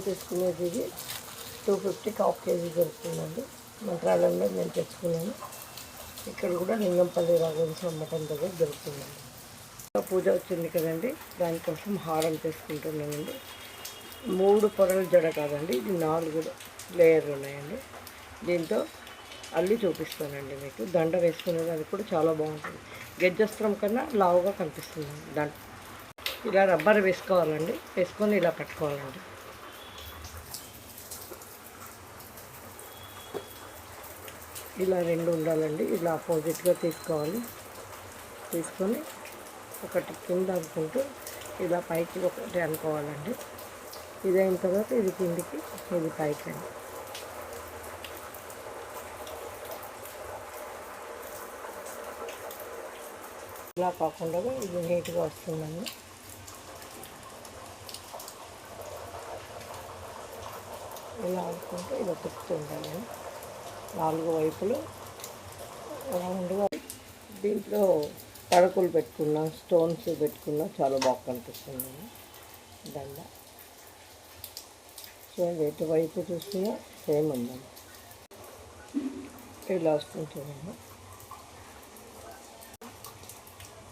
తీసుకునేది ఇది 250కి half KG దొరుకుతుందండి. మంత్రాలయంలో నేను తెచ్చుకున్నాను. ఇక్కడ కూడా లింగంపల్లి రాఘవేంద్ర మఠం దగ్గర దొరుకుతుందండి. పూజ వచ్చింది కదండి, దానికోసం హారం చేసుకుంటున్నానండి. 3 పొరల జడ కాదండి, ఇది 4 లేయర్లు ఉన్నాయండి. దీంతో అల్లి చూపిస్తానండి మీకు. దండ వేసుకునేది అది కూడా చాలా బాగుంటుంది. గెజ్జస్త్రం కన్నా లావుగా కనిపిస్తుంది దండ. ఇలా రబ్బర్ వేసుకోవాలండి, వేసుకొని ఇలా కట్టుకోవాలండి. ఇలా 2 ఉండాలండి. ఇలా ఆపోజిట్గా తీసుకోవాలి. తీసుకొని ఒకటి కింద అనుకుంటూ ఇలా పైకి ఒకటి అనుకోవాలండి. ఇది అయిన తర్వాత ఇది కిందికి, ఇది పైకి అండి. ఇలా కాకుండా ఇది నీట్గా వస్తుందండి. ఇలా అనుకుంటే ఇలా తిప్పుతూ ఉండాలండి. 4 వైపులు రౌండ్గా. దీంట్లో తడకులు పెట్టుకున్నా, స్టోన్స్ పెట్టుకున్నా చాలా బాగా కనిపిస్తుంది దండ. చూడండి, ఎటువైపు చూసినా సేమ్ ఉందండి. ఇలా వస్తుంది చూడండి.